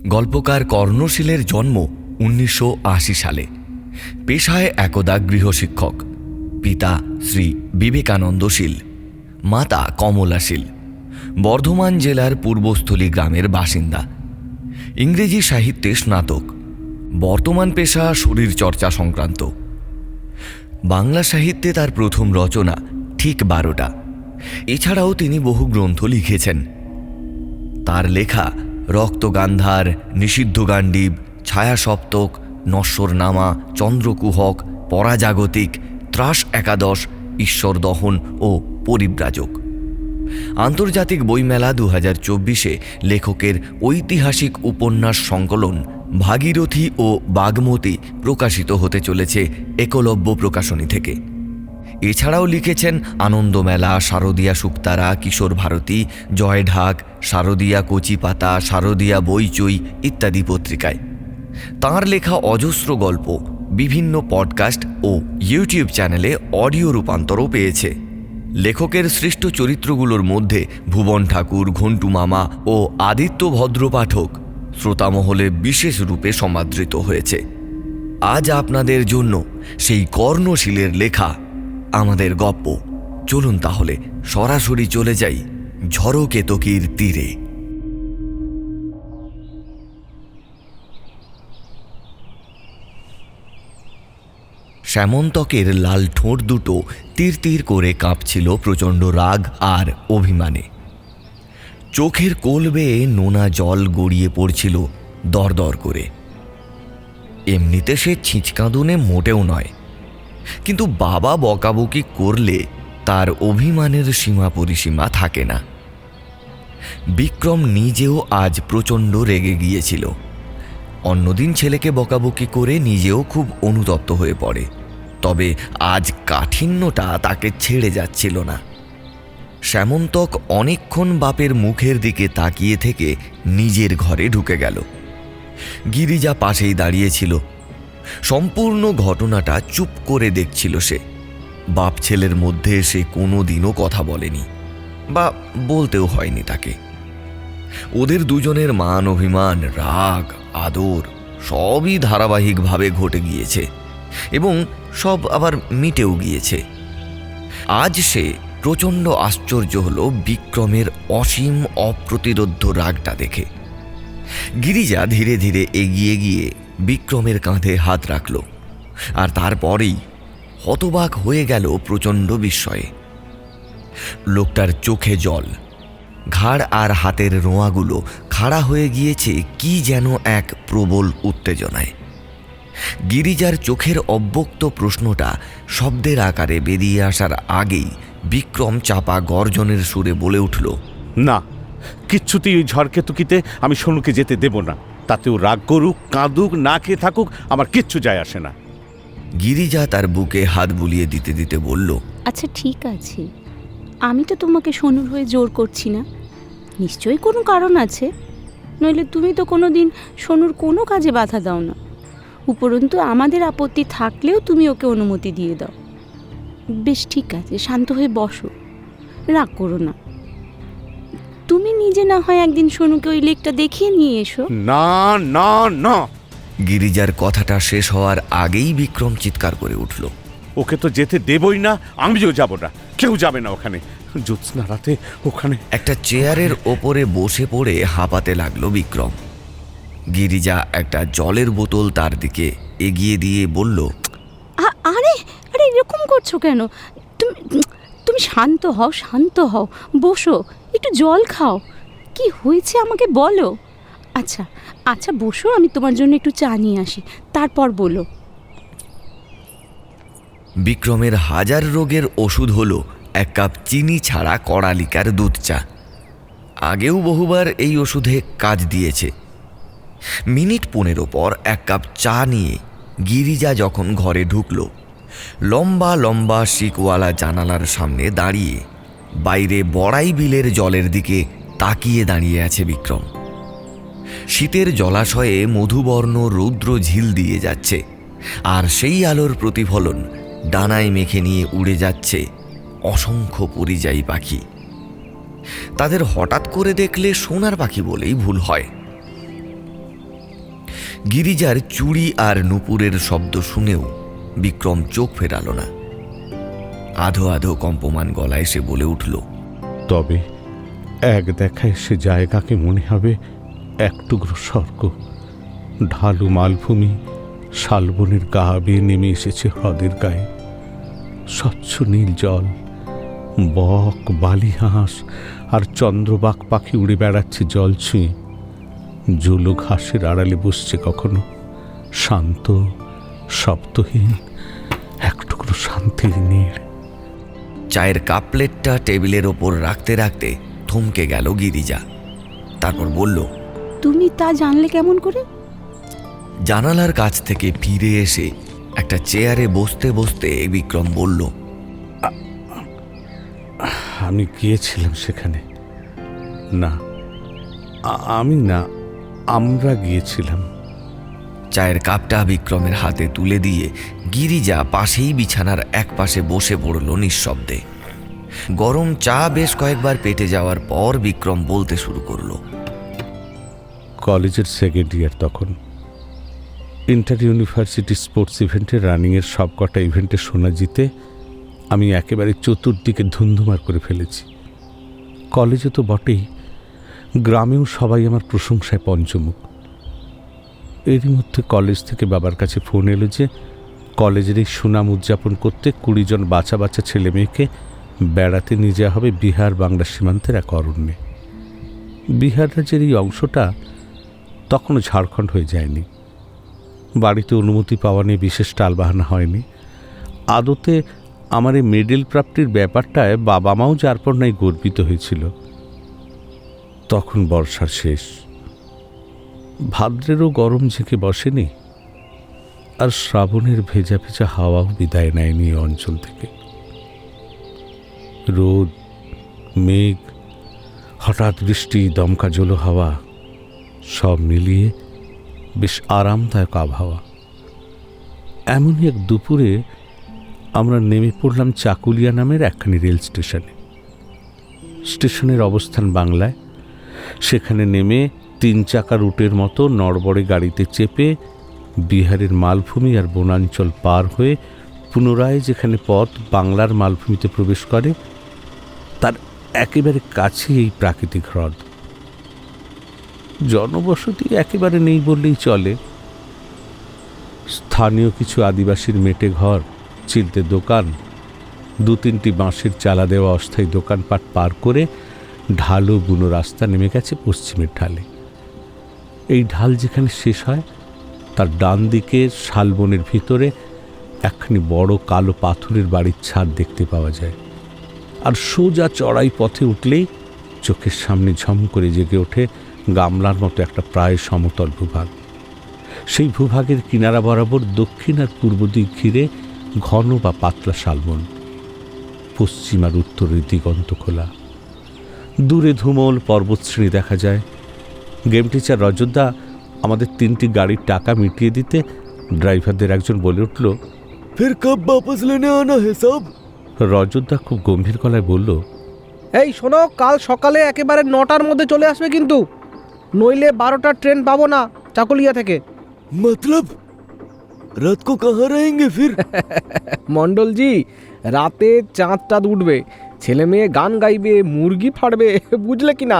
গল্পকার কর্ণশীলের জন্ম 1980 সালে। পেশায় একদা গৃহশিক্ষক। পিতা শ্রী বিবেকানন্দ শীল, মাতা কমলা শীল। বর্ধমান জেলার পূর্বস্থলী গ্রামের বাসিন্দা। ইংরেজি সাহিত্যে স্নাতক। বর্তমান পেশা শরীরচর্চা সংক্রান্ত। বাংলা সাহিত্যে তার প্রথম রচনা ঠিক 12টা। এছাড়াও তিনি বহু গ্রন্থ লিখেছেন। তার লেখা রক্তগান্ধার, নিষিদ্ধ গান্ডীব, ছায়াসপ্তক, নশ্বরনামা, চন্দ্রকুহক, পরাজাগতিক, ত্রাস একাদশ, ঈশ্বর দহন ও পরিব্রাজক। আন্তর্জাতিক বইমেলা 2024-এ লেখকের ঐতিহাসিক উপন্যাস সংকলন ভাগীরথী ও বাগমতী প্রকাশিত হতে চলেছে একলব্য প্রকাশনী থেকে। এছাড়াও লিখেছেন আনন্দমেলা, শারদীয়া শুকতারা, কিশোর ভারতী, জয়ঢাক, শারদীয়া কচিপাতা, শারদীয়া বইচই ইত্যাদি পত্রিকায়। তাঁর লেখা অজস্র গল্প বিভিন্ন পডকাস্ট ও ইউটিউব চ্যানেলে অডিও রূপান্তরও পেয়েছে। লেখকের সৃষ্ট চরিত্রগুলোর মধ্যে ভুবন ঠাকুর, ঘণ্টু মামা ও আদিত্য ভদ্র পাঠক শ্রোতামহলে বিশেষ রূপে সমাদৃত হয়েছে। আজ আপনাদের জন্য সেই কর্ণশীলের লেখা আমাদের গপ্প। চলুন তাহলে সরাসরি চলে যাই ঝড়কেতকীর তীরে। শ্যামন্তকের লাল ঠোঁট দুটো তীর তীর করে কাঁপছিল প্রচণ্ড রাগ আর অভিমানে। চোখের কোল বেয়ে নোনা জল গড়িয়ে পড়ছিল দরদর করে। এমনিতে সে ছিঁচকাঁদুনে মোটেও নয়, কিন্তু বাবা বকাবকি করলে তার অভিমানের সীমা পরিসীমা থাকে না। বিক্রম নিজেও আজ প্রচণ্ড রেগে গিয়েছিল। অন্যদিন ছেলেকে বকাবকি করে নিজেও খুব অনুতপ্ত হয়ে পড়ে, তবে আজ কাঠিন্যটা তাকে ছেড়ে যাচ্ছিল না। শ্যামন্তক অনেকক্ষণ বাপের মুখের দিকে তাকিয়ে থেকে নিজের ঘরে ঢুকে গেল। গিরিজা পাশেই দাঁড়িয়েছিল। সম্পূর্ণ ঘটনাটা চুপ করে দেখছিল সে। বাপ ছেলের মধ্যে সে কোনোদিনও কথা বলেনি, বা বলতেও হয়নি তাকে। ওদের দুজনের মান অভিমান, রাগ, আদর সবই ধারাবাহিকভাবে ঘটে গিয়েছে এবং সব আবার মিটেও গিয়েছে। আজ সে প্রচণ্ড আশ্চর্য হলো বিক্রমের অসীম অপ্রতিরোধ্য রাগটা দেখে। গিরিজা ধীরে ধীরে এগিয়ে গিয়ে বিক্রমের কাঁধে হাত রাখল, আর তারপরেই হতবাক হয়ে গেল প্রচণ্ড বিস্ময়ে। লোকটার চোখে জল, ঘাড় আর হাতের রোঁয়াগুলো খাড়া হয়ে গিয়েছে কি যেন এক প্রবল উত্তেজনায়। গিরিজার চোখের অব্যক্ত প্রশ্নটা শব্দের আকারে বেরিয়ে আসার আগেই বিক্রম চাপা গর্জনের সুরে বলে উঠল, না, কিচ্ছুতেই ওই ঝড়কেতুকিতে আমি সোনুকে যেতে দেব না। তাতেও রাগ করুক, কাঁদুক, না খেয়ে থাকুক, আমার কিচ্ছু যায় আসে না। গিরিজা তার বুকে হাত বুলিয়ে দিতে দিতে বলল, আচ্ছা ঠিক আছে, আমি তো তোমাকে সোনুর হয়ে জোর করছি না। নিশ্চয়ই কোনো কারণ আছে, নইলে তুমি তো কোনো দিন সোনুর কোনো কাজে বাধা দাও না। উপরন্তু আমাদের আপত্তি থাকলেও তুমি ওকে অনুমতি দিয়ে দাও। বেশ ঠিক আছে, শান্ত হয়ে বসো, রাগ করো না। তুমি নিজে না হয় একদিন সোনুকে ওই লেকটা দেখিয়ে নিয়ে এসো। না না না। গিরিজার কথাটা শেষ হওয়ার আগেই বিক্রম চিৎকার করে উঠল, ওকে তো যেতে দেবই না, আমিও যাব না, কেউ যাবে না ওখানে। জ্যোৎস্না রাতে ওখানে। একটা চেয়ারের ওপরে বসে পড়ে হাঁপাতে লাগলো বিক্রম। গিরিজা একটা জলের বোতল তার দিকে এগিয়ে দিয়ে বলল, আরে আরে এরকম করছো কেন? তুমি তুমি শান্ত হও, শান্ত হও, বসো, একটু জল খাও। কি হয়েছে আমাকে বলো। আচ্ছা আচ্ছা বসো, আমি তোমার জন্য একটু চা নিয়ে আসি, তারপর বলো। বিক্রমের হাজার রোগের ওষুধ হলো 1 কাপ চিনি ছাড়া কড়া লিকার দুধ চা। আগেও বহুবার এই ওষুধে কাজ দিয়েছে। মিনিট 15 পর 1 কাপ চা নিয়ে গিরিজা যখন ঘরে ঢুকল, লম্বা লম্বা শিকওয়ালা জানালার সামনে দাঁড়িয়ে বাইরে বড়াই বিলের জলের দিকে তাকিয়ে দাঁড়িয়ে আছে বিক্রম। শীতের জলাশয়ে মধুবর্ণ রৌদ্র ঝিল দিয়ে যাচ্ছে, আর সেই আলোর প্রতিফলন ডানায় মেখে নিয়ে উড়ে যাচ্ছে অসংখ্য পরিযায়ী পাখি। তাদের হঠাৎ করে দেখলে সোনার পাখি বলেই ভুল হয়। গিরিজার চুড়ি আর নুপুরের শব্দ শুনেও বিক্রম চোখ ফেরালো না। আধো আধো কম্পমান গলায় সে বলে উঠল, তবে এক দেখায় সে জায়গাকে মনে হবে এক টুকরো স্বর্গ। ঢালু মালভূমি শালবনের গা বেয়ে নেমে এসেছে হ্রদের গায়ে। স্বচ্ছ নীল জল, বক, বালি হাঁস আর চন্দ্রবাক পাখি উড়ে বেড়াচ্ছে জল ছুঁয়ে। জুলো ঘাসের আড়ালে বসছে কখনো, শান্ত, শব্দহীন, এক টুকরো শান্তির নীড়। চায়ের কাপ প্লেটটা টেবিলের ওপর রাখতে রাখতে থমকে গেল গিরিজা। তারপর বলল, তুমি তা জানলে কেমন করে? জানালার কাছ থেকে ফিরে এসে একটা চেয়ারে বসতে বসতে বিক্রম বলল, আমি গিয়েছিলাম সেখানে। না, আমি না, আমরা গিয়েছিলাম। চায়ের কাপটা বিক্রমের হাতে তুলে দিয়ে গিরিজা পাশেই বিছানার এক পাশে বসে পড়ল নিঃশব্দে। গরম চা বেশ কয়েকবার পেটে যাওয়ার পর বিক্রম বলতে শুরু করলো, কলেজের সেকেন্ড ইয়ার তখন। ইন্টার ইউনিভার্সিটি স্পোর্টস ইভেন্টে রানিংয়ের সবকটা ইভেন্টে সোনা জিতে আমি একেবারে চতুর্দিকে ধুন্ধুমার করে ফেলেছি। কলেজে তো বটেই, গ্রামেও সবাই আমার প্রশংসায় পঞ্চমুখ। এরই মধ্যে কলেজ থেকে বাবার কাছে ফোন এলো যে কলেজের এই সুনাম উদযাপন করতে 20 জন বাচ্চা বাচ্চা ছেলে মেয়েকে বেড়াতে নিয়ে যাওয়া হবে বিহার বাংলা সীমান্তের এক অরণ্যে। বিহার রাজ্যের এই অংশটা তখনও ঝাড়খণ্ড হয়ে যায়নি। বাড়িতে অনুমতি পাওয়া নিয়ে বিশেষ টালবাহানা হয়নি। আদতে আমার এই মেডেল প্রাপ্তির ব্যাপারটায় বাবা মাও যার পর নাই গর্বিত হয়েছিল। তখন বর্ষার শেষ, ভাদ্রেরও গরম ঝেঁকে বসেনি, আর শ্রাবণের ভেজা ভেজা হাওয়াও বিদায় নেয়নি এই অঞ্চল থেকে। রোদ, মেঘ, হঠাৎ বৃষ্টি, দমকা জলো হাওয়া, সব মিলিয়ে বেশ আরামদায়ক আবহাওয়া। এমনই এক দুপুরে আমরা নেমে পড়লাম চাকুলিয়া নামের একখানি রেল স্টেশনে। স্টেশনের অবস্থান বাংলায়। সেখানে নেমে 3 চাকা রুটের মতো নড়বড়ে গাড়িতে চেপে বিহারের মালভূমি আর বনাঞ্চল পার হয়ে পুনরায় যেখানে পথ বাংলার মালভূমিতে প্রবেশ করে তার একেবারে কাছে এই প্রাকৃতিক হ্রদ। জনবসতি একেবারে নেই বললেই চলে। স্থানীয় কিছু আদিবাসীর মেটে ঘর, চিলতে দোকান, 2-3টি বাঁশের চালা দেওয়া অস্থায়ী দোকানপাট পার করে ঢালু বুনো রাস্তা নেমে গেছে পশ্চিমের ঢালে। এই ঢাল যেখানে শেষ হয় তার ডান দিকে শালবনের ভিতরে একখানি বড় কালো পাথরের বাড়ির ছাদ দেখতে পাওয়া যায়। আর সোজা চড়াই পথে উঠলেই চোখের সামনে ঝম করে জেগে ওঠে গামলার মতো একটা প্রায় সমতল ভূভাগ। সেই ভূভাগের কিনারা বরাবর দক্ষিণ আর পূর্ব দিক ঘিরে ঘন বা পাতলা শালবন, পশ্চিম আর উত্তরের দিগন্ত খোলা। দূরে ধুমল পর্বতশ্রেণী দেখা যায়। গেম টিচার রজতদা আমাদের 3টি গাড়ির টাকা মিটিয়ে দিতে ড্রাইভারদের একজন বলে উঠল, ফির কব বাপস লেনে আনা হে সব? রজতদা খুব গম্ভীর গলায় বলল, এই শোনো, কাল সকালে একেবারে 9টার মধ্যে চলে আসবে কিন্তু, নইলে 12টার ট্রেন পাবো না চাকুলিয়া থেকে। मतलब रात को कहाँ रहेंगे फिर? মণ্ডলজি, রাতে চাঁদটা উঠবে, ছেলে মেয়ে গান গাইবে, মুরগি ফাড়বে, বুঝলে কি না?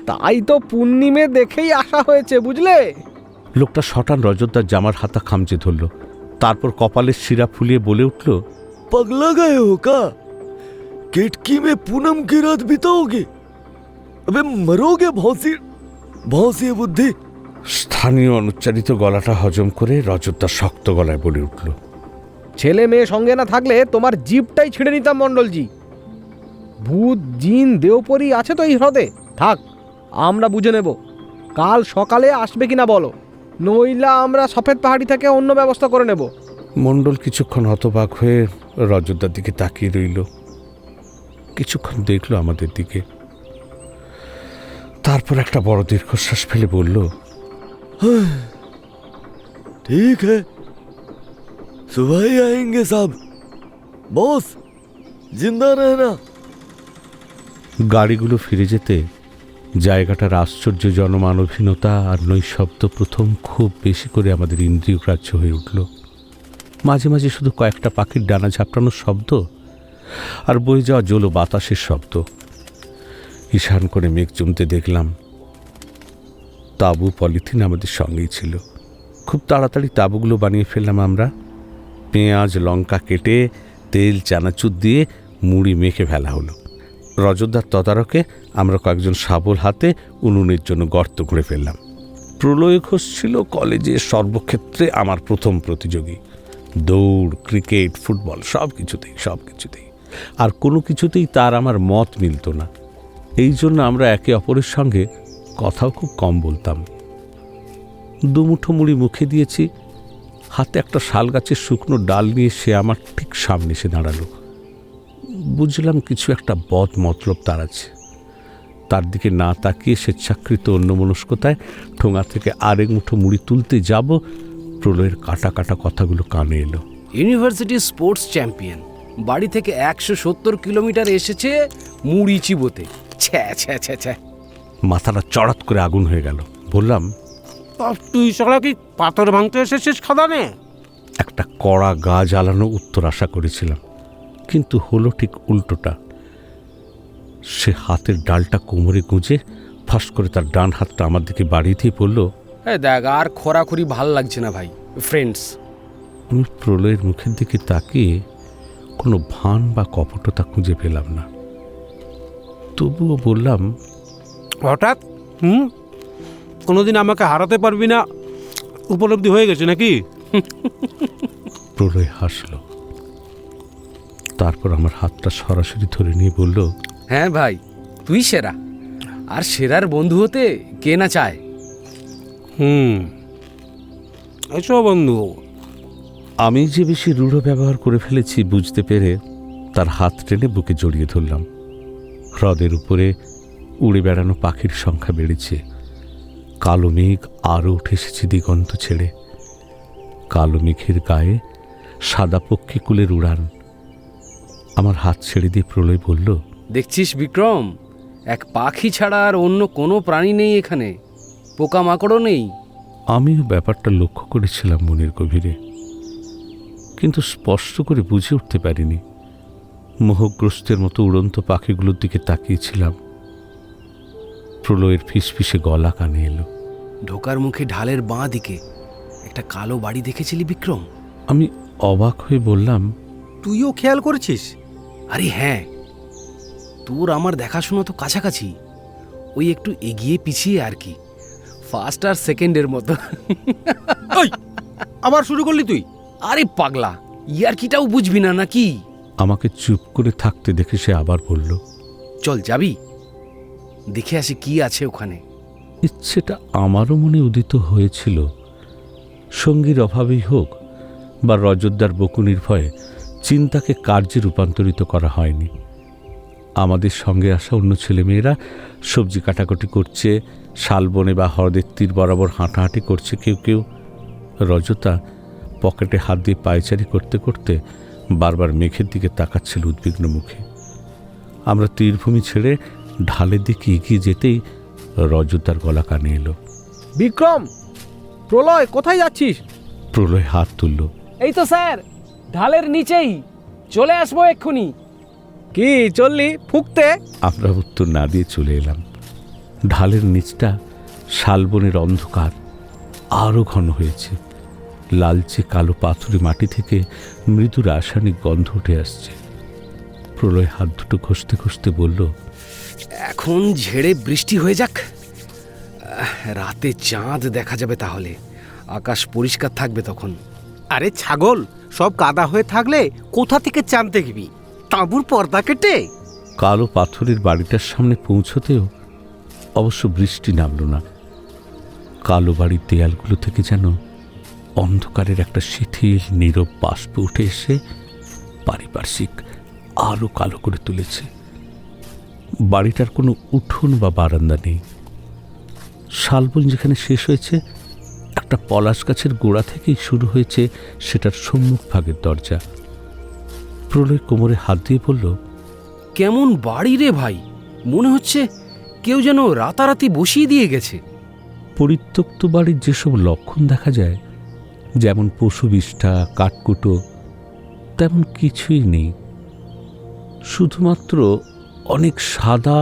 তাই তো পূর্ণিমে দেখেই আসা হয়েছে, বুঝলে? লোকটা শটান রজতদার জামার হাতা খামচে ধরল, তারপর কপালের শিরা ফুলিয়ে বলে উঠল, पगला गए हो का? केटकी में पूनम की रात बिताओगे? अबे मरोगे भौंसी भौंसी बुद्धि। স্থানীয় অনুচ্চারিত গলাটা হজম করে রজতদা শক্ত গলায় বলে উঠল, ছেলে মেয়ে সঙ্গে না থাকলে তোমার জিপটাই ছিঁড়ে নিতাম মণ্ডলজি। ভূত, জিন, দেওপরি আছে তো এই হ্রদে? থাক, আমরা বুঝে নেব। কাল সকালে আসবে কিনা বলো, নইলা আমরা সফেদ পাহাড়ি থেকে অন্য ব্যবস্থা করে নেব। মণ্ডল কিছুক্ষণ হতবাক হয়ে রজতদার দিকে তাকিয়ে রইল। কিছুক্ষণ দেখল আমাদের দিকে, তারপর একটা বড় দীর্ঘশ্বাস ফেলে বলল, ठीक है, सुबह ही आएंगे साहब। बॉस, जिंदा रहना। গাড়িগুলো ফিরে যেতে জায়গাটার আশ্চর্য জনমানবহীনতা আর নৈশব্দ প্রথম খুব বেশি করে আমাদের ইন্দ্রিয়গ্রাহ্য হয়ে উঠল। মাঝে মাঝে শুধু কয়েকটা পাখির ডানা ঝাপটানোর শব্দ আর বয়ে যাওয়া জলো বাতাসের শব্দ। ঈশান করে মেঘ জমতে দেখলাম। তাঁবু পলিথিন আমাদের সঙ্গেই ছিল। খুব তাড়াতাড়ি তাঁবুগুলো বানিয়ে ফেললাম আমরা। পেঁয়াজ লঙ্কা কেটে তেল চানাচুর দিয়ে মুড়ি মেখে ফেলা হলো। রজতদার তদারকে আমরা কয়েকজন শাবল হাতে উনুনের জন্য গর্ত করে ফেললাম। প্রলয় ঘোষ ছিল কলেজে সর্বক্ষেত্রে আমার প্রথম প্রতিযোগী। দৌড়, ক্রিকেট, ফুটবল সব কিছুতেই আর কোনো কিছুতেই তার আমার মত মিলত না। এই জন্য আমরা একে অপরের সঙ্গে কথাও খুব কম বলতাম। দুমুঠো মুড়ি মুখে দিয়েছি, হাতে একটা শাল গাছের শুকনো ডাল নিয়ে সে আমার ঠিক সামনে এসে দাঁড়ালো। বুঝলাম কিছু একটা বদ মতলব তার আছে। তার দিকে না তাকিয়ে স্বেচ্ছাকৃত অন্যমনস্কতায় ঠোঙা থেকে আরেক মুঠো মুড়ি তুলতে যাব, প্রলয়ের কাটা কাটা কথাগুলো কানে এলো। ইউনিভার্সিটি স্পোর্টস চ্যাম্পিয়ন, বাড়ি থেকে 170 কিলোমিটার এসেছে মুড়ি চিবোতে। ছ্যা ছ্যা ছ্যা ছ্যা। মাথাটা চড়াত করে আগুন হয়ে গেল। বললাম, তুই শালা কি পাথর ভাঙতে এসেছিস খাদানে? একটা কড়া গা জ্বালানো উত্তর আশা করেছিলাম, কিন্তু হলো ঠিক উল্টোটা। সে হাতের ডালটা কোমরে গুঁজে ফাঁস করে তার ডান হাতটা আমার দিকে বাড়িয়ে দিয়ে বলল, দেখ, আর খোরাখুরি ভাল লাগছে না ভাই, ফ্রেন্ডস। আমি প্রলয়ের মুখের দিকে তাকিয়ে কোনো ভান বা কপটতা খুঁজে পেলাম না। তবুও বললাম, হঠাৎ কোনোদিন আমাকে হারাতে পারবি না উপলব্ধি হয়ে গেছে নাকি? প্রলয় হাসল। তারপর আমার হাতটা সরাসরি ধরে নিয়ে বলল, হ্যাঁ ভাই, তুই সেরা। আর সেরার বন্ধু হতে কে না চায়? এসো বন্ধু। আমি যে বেশি রূঢ় ব্যবহার করে ফেলেছি বুঝতে পেরে তার হাত টেনে বুকে জড়িয়ে ধরলাম। হ্রদের উপরে উড়ে বেড়ানো পাখির সংখ্যা বেড়েছে। কালো মেঘ আরও উঠে এসেছে দিগন্ত ছেড়ে। কালো মেঘের গায়ে সাদা পক্ষীকুলের উড়ান। আমার হাত ছেড়ে দিয়ে প্রলয় বলল, দেখছিস বিক্রম, এক পাখি ছাড়া আর অন্য কোনো প্রাণী নেই এখানে, পোকামাকড়ও নেই। আমিও ব্যাপারটা লক্ষ্য করেছিলাম মনের গভীরে, কিন্তু স্পষ্ট করে বুঝে উঠতে পারিনি। মোহগ্রস্তের মতো উড়ন্ত পাখিগুলোর দিকে তাকিয়েছিলাম। প্রলয়ের ফিসফিসে গলা কানে এলো। ঢোকার মুখে ঢালের বাঁ দিকে একটা কালো বাড়ি দেখেছিলি বিক্রম? আমি অবাক হয়ে বললাম, তুইও খেয়াল করেছিস? আরে হ্যাঁ, তোর আমার দেখাশোনা তো কাছাকাছি, ওই একটু এগিয়ে পিছিয়ে আর কি, ফার্স্ট আর সেকেন্ডের মতো। আবার শুরু করলি তুই? আরে পাগলা, ইয়ার্কিটাও বুঝবি না নাকি? আমাকে চুপ করে থাকতে দেখে সে আবার বলল, চল যাবি, দেখে আসি কি আছে ওখানে। ইচ্ছেটা আমারও মনে উদিত হয়েছিল। সঙ্গীর অভাবেই হোক বা রজতদার বকুনির ভয়ে চিন্তাকে কার্যে রূপান্তরিত করা হয়নি। আমাদের সঙ্গে আসা অন্য ছেলেমেয়েরা সবজি কাটাকুটি করছে, শালবনে বা হ্রদের তীর বরাবর হাঁটাহাঁটি করছে কেউ কেউ। রজতা পকেটে হাত দিয়ে পায়চারি করতে করতে বারবার মেঘের দিকে তাকাচ্ছিল উদ্বিগ্ন মুখে। আমরা তীরভূমি ছেড়ে ঢালের দিকে এগিয়ে যেতেই রজতার গলা কানে এলো, বিক্রম, প্রলয়, কোথায় যাচ্ছিস? প্রলয় হাত তুলল। এই তো স্যার, ঢালের নিচেই, চলে আসবো এক্ষুনি। কি চললি ফুঁকতে? আমরা উত্তর না দিয়ে চলে এলাম। ঢালের নিচটা শালবনের অন্ধকার আরও ঘন হয়েছে। লালচে কালো পাথুরে মাটি থেকে মৃদু রাসায়নিক গন্ধ উঠে আসছে। প্রলয় হাত দুটো ঘষতে ঘষতে বলল, এখন ঝেড়ে বৃষ্টি হয়ে যাক, রাতে চাঁদ দেখা যাবে, তাহলে আকাশ পরিষ্কার থাকবে তখন। আরে ছাগল, সব কাদা হয়ে থাকলে কোথা থেকে চাঁদ দেখবি? তাঁবুর পর্দা কেটে। কালো পাথরের বাড়িটার সামনে পৌঁছতেও অবশ্য বৃষ্টি নামল না। কালো বাড়ির দেয়ালগুলো থেকে যেন অন্ধকারের একটা শিথিল নীরব বাষ্প উঠে এসে পারিপার্শ্বিক আরও কালো করে তুলেছে। বাড়িটার কোনো উঠোন বা বারান্দা নেই। শালবন যেখানে শেষ হয়েছে, একটা পলাশ গাছের গোড়া থেকেই শুরু হয়েছে সেটার সম্মুখ ভাগের দরজা। প্রলয় কোমরে হাত দিয়ে বলল, কেমন বাড়ি রে ভাই, মনে হচ্ছে কেউ যেন রাতারাতি বসিয়ে দিয়ে গেছে। পরিত্যক্ত বাড়ির যেসব লক্ষণ দেখা যায়, যেমন পশু বিষ্ঠা, কাঠকুটো, তেমন কিছুই নেই। শুধুমাত্র অনেক সাদা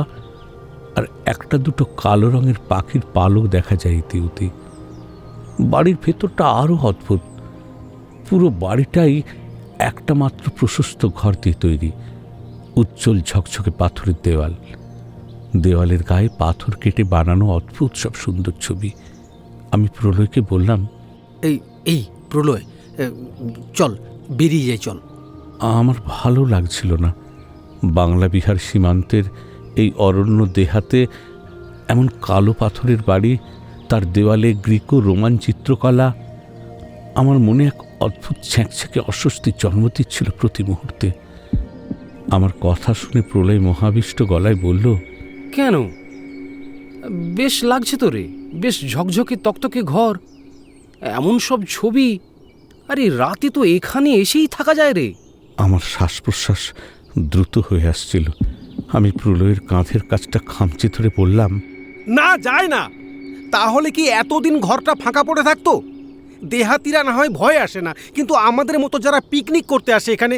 আর একটা দুটো কালো রঙের পাখির পালক দেখা যায় ইতিউতি। বাড়ির ভেতরটা আরও অদ্ভুত। পুরো বাড়িটাই একটা মাত্র প্রশস্ত ঘর দিয়ে তৈরি। উজ্জ্বল ঝকঝকে পাথরের দেওয়াল, দেওয়ালের গায়ে পাথর কেটে বানানো অদ্ভুত সব সুন্দর ছবি। আমি প্রলয়কে বললাম, এই এই প্রলয়, চল বেরিয়ে যাই, চল। আমার ভালো লাগছিল না। বাংলা বিহার সীমান্তের এই অরণ্য দেহাতে এমন কালো পাথরের বাড়ি, তার দেওয়ালে গ্রিকো রোমান চিত্রকলা, আমার মনে এক অদ্ভুত ছ্যাঁকছ্যাঁকে অস্বস্তির জন্ম দিচ্ছিল প্রতি মুহূর্তে। আমার কথা শুনে প্রলয় মহাবিষ্ট গলায় বলল, কেন? বেশ লাগছে তো রে, বেশ ঝকঝকে তকতকে ঘর, এমন সব ছবি। আরে রাতে তো এখানে এসেই থাকা যায় রে। আমার শ্বাস প্রশ্বাস দ্রুত হয়ে আসছিল। আমি প্রলয়ের কাঁধের কাছটা খামচে ধরে বললাম, না যায় না। তাহলে কি এতদিন ঘরটা ফাঁকা পড়ে থাকতো? দেহাতিরা না হয় ভয় আসে না, কিন্তু আমাদের মতো যারা পিকনিক করতে আসে এখানে,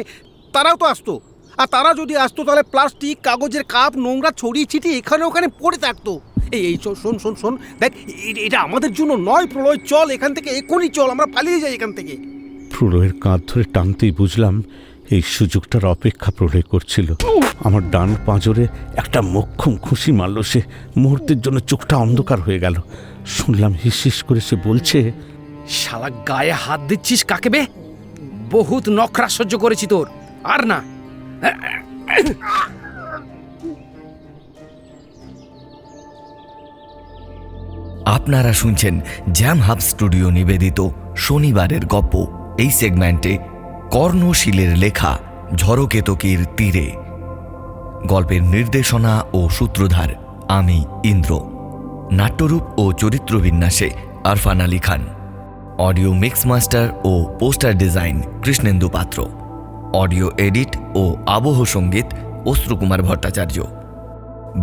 তারাও তো আসতো। আর তারা যদি আসতো তাহলে প্লাস্টিক, কাগজের কাপ, নোংরা ছড়িয়ে ছিটিয়ে এখানে ওখানে পড়ে থাকতো। এই শোন শোন শোন, দেখ এটা আমাদের জন্য নয় প্রলয়, চল এখান থেকে, এখনই চল, আমরা পালিয়ে যাই এখান থেকে। প্রলয়ের কাঁধ ধরে টানতেই বুঝলাম এই সুযোগটার অপেক্ষা প্রলয় করছিল। আমার ডান পাঁজরে একটা মোক্ষম খুশি মারল সে। মুহূর্তের জন্য চোখটা অন্ধকার হয়ে গেল। শুনলাম হিস হিস করে সে বলছে, শালা গায়ে হাত দিচ্ছিস কাকে বে? বহুত নখরা সহ্য করেছি তোর, আর না। আপনারা শুনছেন জ্যাম হাব স্টুডিও নিবেদিত শনিবারের গপ্প। এই সেগমেন্টে কর্ণশীলের লেখা ঝড়কেতকীর তীরে। গল্পের নির্দেশনা ও সূত্রধার আমি ইন্দ্র। নাট্যরূপ ও চরিত্রবিন্যাসে Arfan Ali Khan. Audio mix master ও পোস্টার ডিজাইন কৃষ্ণেন্দু পাত্র। অডিও এডিট ও আবহ সঙ্গীত অশ্রুকুমার ভট্টাচার্য।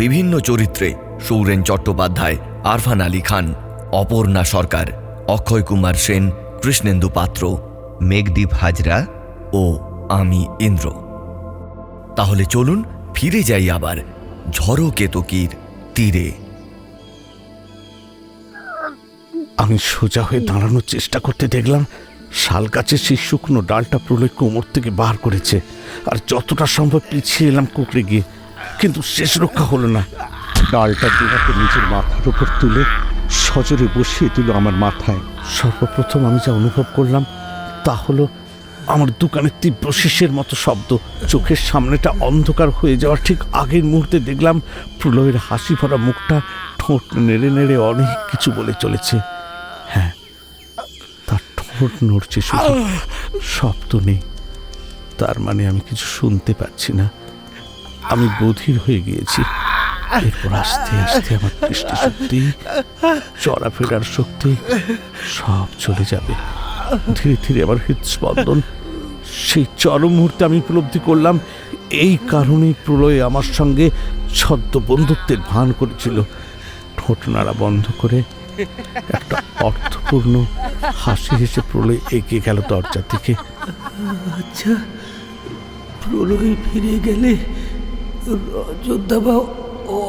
বিভিন্ন চরিত্রে সৌরেন চট্টোপাধ্যায়, আরফান আলী খান, অপর্ণা সরকার, অক্ষয় কুমার সেন, কৃষ্ণেন্দু পাত্র, মেঘদীপ হাজরা ও আমি ইন্দ্র। তাহলে চলুন ফিরে যাই আবার ঝড়কেতকীর তীরে। আমি সোজা হয়ে দাঁড়ানোর চেষ্টা করতে দেখলাম শাল গাছের সেই শুকনো ডালটা প্রলয় কোমর থেকে বার করেছে। আর যতটা সম্ভব পিছিয়ে এলাম কুকড়ে গিয়ে, কিন্তু শেষ রক্ষা হলো না। ডালটা দুহাতে নিজের মাথার উপর তুলে সজোরে বসিয়ে দিল আমার মাথায়। সর্বপ্রথম আমি যা অনুভব করলাম তা হলো আমার দোকানের তীব্র শীষের মতো শব্দ। চোখের সামনেটা অন্ধকার হয়ে যাওয়ার ঠিক আগের মুহূর্তে দেখলাম প্রলয়ের হাসি ভরা মুখটা ঠোঁট নেড়ে নেড়ে অনেক কিছু বলে চলেছে। হ্যাঁ, তার ঠোঁট নড়ছে, শুধু শব্দ নেই। তার মানে আমি কিছু শুনতে পাচ্ছি না। আমি বধির হয়ে গিয়েছি। এরপর আস্তে আস্তে আমার দৃষ্টিশক্তি, চলাফেরার শক্তি সব চলে যাবে। ধীরে ধীরে আমার হৃদস্পন্দন। সেই চরম মুহূর্তে আমি উপলব্ধি করলাম এই কারণেই প্রলয় আমার সঙ্গে ছদ্ম বন্ধুত্বের ভান করেছিল। ঠোঁট নাড়া বন্ধ করে একটা অর্থপূর্ণ হাসি হেসে প্রলয় এগিয়ে গেল দরজার দিকে। আচ্ছা, প্রলয় ফিরে গেলে রজতদা বা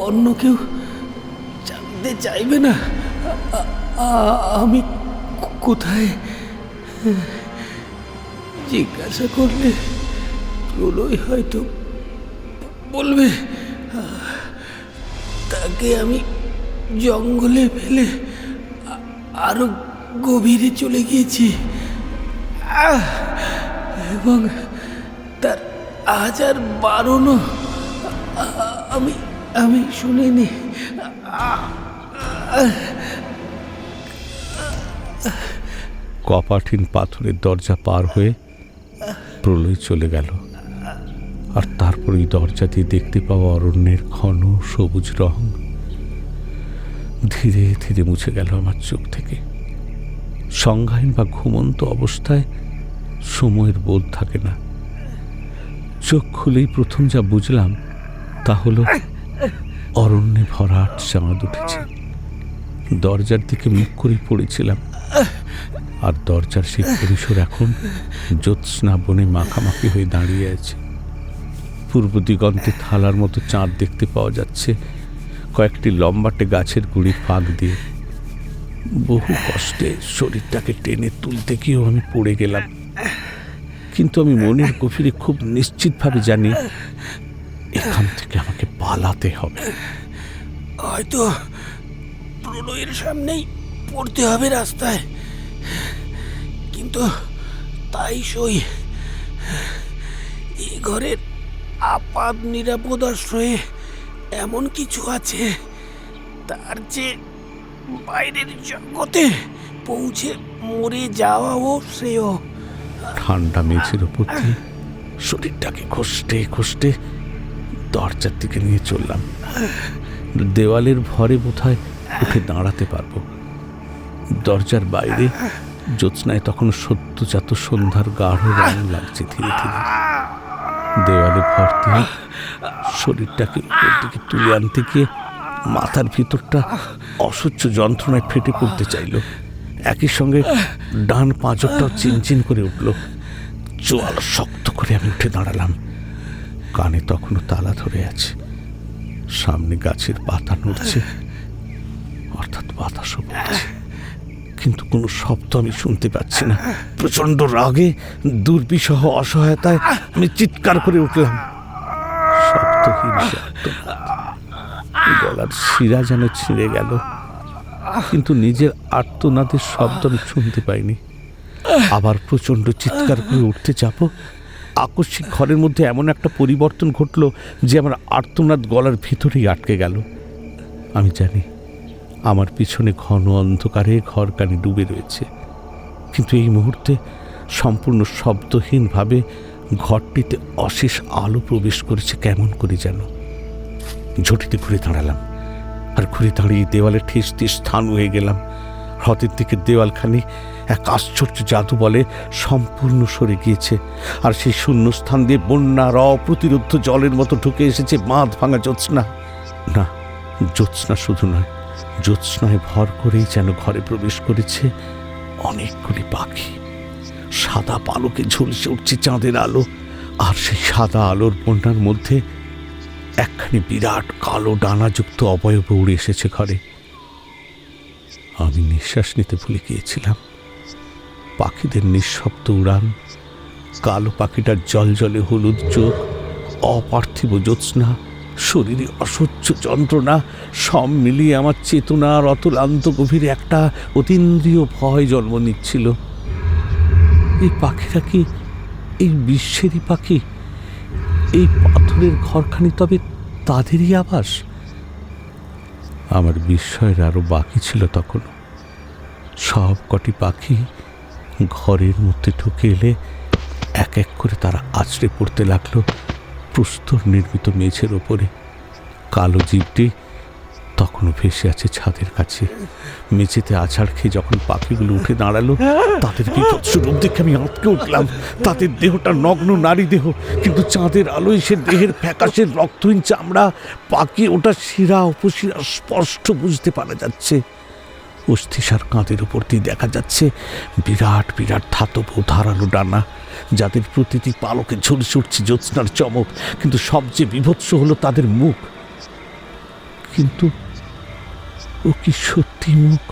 অন্য কেউ জানতে চাইবে না আমি কোথায়? জিজ্ঞাসা করলে প্রলয় হয়তো বলবে তাকে আমি জঙ্গলে ফেলে আরো গভীরে চলে গিয়েছি এবং তার আজ আর বারণও আমি শুনিনি। কপাঠিন পাথরের দরজা পার হয়ে প্রলয় চলে গেল। আর তারপর এই দরজা দিয়ে দেখতে পাওয়া অরণ্যের ঘন সবুজ রং ধীরে ধীরে মুছে গেল আমার চোখ থেকে। সংজ্ঞাহীন বা ঘুমন্ত অবস্থায় সময়ের বোধ থাকে না। চোখ খুলেই প্রথম যা বুঝলাম তা হলো অরণ্যে ভরাট চাঁদ উঠেছে। দরজার দিকে মুখ করে পড়েছিলাম, আর দরজার সেই পরিসর এখন জ্যোৎস্না বনে মাখামাখি হয়ে দাঁড়িয়ে আছে। পূর্ব দিগন্তে থালার মতো চাঁদ দেখতে পাওয়া যাচ্ছে কয়েকটি লম্বাটে গাছের গুড়ির ফাঁক দিয়ে। বহু কষ্টে শরীরটাকে টেনে তুলতে গিয়েও আমি পড়ে গেলাম, কিন্তু আমি মনের গভীরে খুব নিশ্চিতভাবে জানি এখান থেকে আমাকে পালাতে হবে। হয়তো প্রলয়ের সামনেই পড়তে হবে রাস্তায়, কিন্তু তাই সই। এই ঘরের আপাত নিরাপদ আশ্রয়ে এমন কিছু আছে তার যে বাইরের জগতে পৌঁছে মরে যাওয়াও শ্রেয়। ঠান্ডা মেঝের উপর দিয়ে শরীরটাকে ঘষতে ঘষতে দরজার দিকে নিয়ে চললাম। দেওয়ালের ভরে বোধহয় উঠে দাঁড়াতে পারবো। দরজার বাইরে জ্যোৎস্নায় তখন সদ্যজাত সন্ধ্যার গাঢ় রং লাগছে ধীরে ধীরে। দেওয়ালে ভর দিয়ে শরীরটাকে উপর দিকে তুলে আনতে গিয়ে মাথার ভিতরটা অসহ্য যন্ত্রণায় ফেটে পড়তে চাইল। একই সঙ্গে ডান পাঁজরটাও চিনচিন করে উঠল। চোয়াল শক্ত করে আমি উঠে দাঁড়ালাম। কানে তখনও তালা ধরে আছে। সামনে গাছের পাতা নড়ছে, অর্থাৎ বাতাসও বলছে, কিন্তু কোনো শব্দ আমি শুনতে পাচ্ছি না। প্রচন্ড রাগে, দুর্বিষহ অসহায়তায় আমি চিৎকার করে উঠলাম। শব্দহীন গলার শিরা যেন ছিঁড়ে গেল, কিন্তু নিজের আর্তনাদের শব্দ আমি শুনতে পাইনি। আবার প্রচন্ড চিৎকার করে উঠতে যাব, আকস্মিক ঘরের মধ্যে এমন একটা পরিবর্তন ঘটল যে আমার আর্তনাদ গলার ভিতরেই আটকে গেল। আমি জানি আমার পিছনে ঘন অন্ধকারে ঘরখানি ডুবে রয়েছে, কিন্তু এই মুহূর্তে সম্পূর্ণ শব্দহীনভাবে ঘরটিতে অশেষ আলো প্রবেশ করেছে কেমন করে যেন। ঝটিতে ঘুরে দাঁড়ালাম, আর ঘুরে দাঁড়িয়ে দেওয়ালে ঠেস দিয়ে স্থান হয়ে গেলাম। হ্রদের দিকে দেওয়ালখানি এক আশ্চর্য জাদু বলে সম্পূর্ণ সরে গিয়েছে, আর সেই শূন্য স্থান দিয়ে বন্যার অপ্রতিরোধ্য জলের মতো ঢুকে এসেছে বাঁধ ভাঙা জ্যোৎস্না। না, জ্যোৎস্না শুধু নয়, জ্যোৎস্নায় ভর করেই যেন ঘরে প্রবেশ করেছে অনেকগুলি পাখি। সাদা পালকে ঝলসে উঠছে চাঁদের আলো, আর সেই সাদা আলোর বন্যার মধ্যে একখানি বিরাট কালো ডানাযুক্ত অবয়ব উড়ে এসেছে ঘরে। আমি নিঃশ্বাস নিতে ভুলে গিয়েছিলাম। পাখিদের নিঃশব্দ উড়ান, কালো পাখিটার জলজলে হলুদ চোখ, অপার্থিব জ্যোৎস্না, শরীরে অসহ্য যন্ত্রণা, সব মিলিয়ে আমার চেতনার অতলান্ত গভীরে একটা অতীন্দ্রিয় ভয় জন্ম নিচ্ছিল। এই পাখিরা কি এই বিশ্বেরই পাখি? এই পাথরের ঘরখানি তবে তাদেরই আবাস? আমার বিস্ময়ের আরো বাকি ছিল তখন। সব কটি পাখি ঘরের মধ্যে ঢুকে এলে এক এক করে তারা আছড়ে পড়তে লাগলো প্রস্তর নির্মিত মেঝের ওপরে। কালো জীবটি তখনও ভেসে আছে ছাদের কাছে। মেঝেতে আছাড় খেয়ে যখন পাখিগুলো উঠে দাঁড়ালো, তাদের বিভৎস রূপ দেখে আমি আঁতকে উঠলাম। তাদের দেহটা নগ্ন নারী দেহ, কিন্তু চাঁদের আলোয় সে দেহের ফ্যাকাশের রক্তহীন চামড়া, পাখি ওটা শিরা উপশিরা স্পষ্ট বুঝতে পারা যাচ্ছে। অস্থিসার কাঁধের উপর দিয়ে দেখা যাচ্ছে বিরাট বিরাট ধাতব ধারালো ডানা, যাদের প্রতিটি পালকে ঝলসে উঠছে জ্যোৎস্নার চমক। কিন্তু সবচেয়ে বিভৎস হলো তাদের মুখ। কিন্তু ও কি সত্যি মুখ?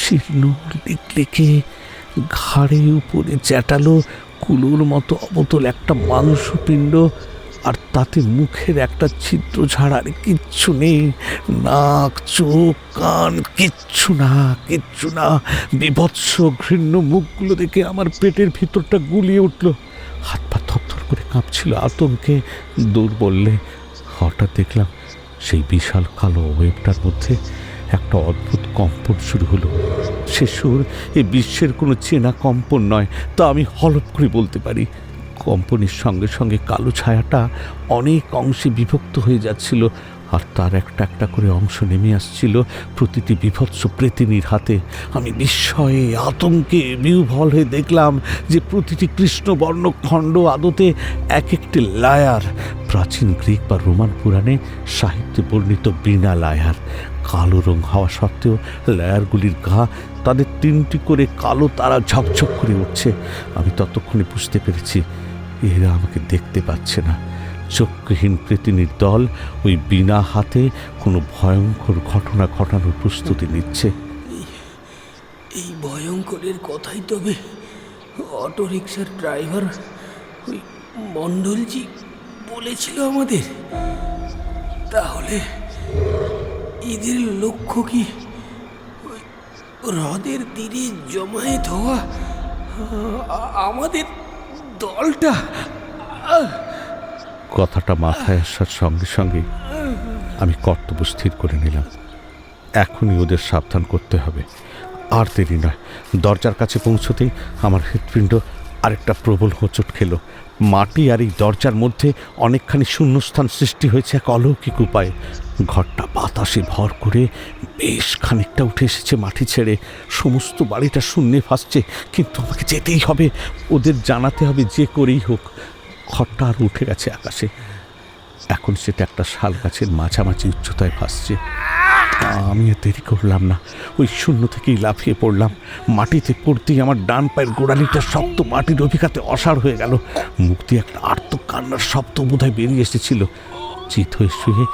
শীর্ণ লিকলিকে, ঘাড়ে উপরে চ্যাটালো কুলোর মতো অবতল একটা মাংসপিণ্ড, আর তাতে মুখের একটা ছিদ্র ছাড়া আর কিচ্ছু নেই। নাক, চোখ, কান, কিচ্ছু না, কিচ্ছু না। বিভৎস ঘৃণ্য মুখগুলো দেখে আমার পেটের ভিতরটা গুলিয়ে উঠল। হাত পা থরথর করে কাঁপছিল আতঙ্কে, দৌড়বল্লে। হঠাৎ দেখলাম সেই বিশাল কালো ওয়েবটার মধ্যে একটা অদ্ভুত কম্পন শুরু হলো। সে সুর এ বিশ্বের কোনো চেনা কম্পন নয়, তা আমি হলফ করে বলতে পারি। কম্পনের সঙ্গে সঙ্গে কালো ছায়াটা অনেক অংশে বিভক্ত হয়ে যাচ্ছিল, আর তার একটা একটা করে অংশ নেমে আসছিল প্রতিটি বিভৎস প্রেতিনীর হাতে। আমি বিস্ময়ে আতঙ্কে বিহ্বল হয়ে দেখলাম যে প্রতিটি কৃষ্ণবর্ণ খণ্ড আদতে এক একটি লায়ার, প্রাচীন গ্রিক বা রোমান পুরাণে সাহিত্যে বর্ণিত বীণা লায়ার। কালো রং হওয়া সত্ত্বেও লায়ারগুলির গা তাদের 3টি করে কালো তারা ঝকঝক করে উঠছে। আমি ততক্ষণে বুঝতে পেরেছি এরা আমাকে দেখতে পাচ্ছে না। চক্ষুহীন প্রেতিনীর দল ওই বিনা হাতে কোনো ভয়ঙ্কর ঘটনা ঘটানোর প্রস্তুতি নিচ্ছে। এই ভয়ঙ্করের কথাই তবে অটোরিকশার ড্রাইভার ওই মণ্ডলজি বলেছিল আমাদের। তাহলে এদের লক্ষ্য কি ওই হ্রদের তীরে জমায়েত হওয়া আমাদের দলটা? কথাটা মাথায় আসার সঙ্গে সঙ্গে আমি কর্তব্য স্থির করে নিলাম। এখনই ওদের সাবধান করতে হবে, আর দেরি নয়। দরজার কাছে পৌঁছতেই আমার হৃৎপিণ্ড আরেকটা প্রবল হোঁচট খেল। মাটি আর এই দরজার মধ্যে অনেকখানি শূন্যস্থান সৃষ্টি হয়েছে এক অলৌকিক উপায়ে। ঘরটা বাতাসে ভর করে বেশ খানিকটা উঠে এসেছে মাটি ছেড়ে। সমস্ত বাড়িটা শূন্যে ভাসছে, কিন্তু আমাকে যেতেই হবে, ওদের জানাতে হবে যে করেই হোক। ঘরটা আর উঠে গেছে আকাশে। এখন সেটা একটা শাল গাছের মাঝামাঝি উচ্চতায় ভাসছে। আমি আর দেরি করলাম না, ওই শূন্য থেকেই লাফিয়ে পড়লাম। মাটিতে পড়তেই আমার ডান পায়ের গোড়ালিটা শক্ত মাটির অভিঘাতে অসাড় হয়ে গেল। মুখ দিয়ে একটা আর্ত কান্নার শব্দ বোধহয় বেরিয়ে এসেছিল। চিত হয়ে শুয়ে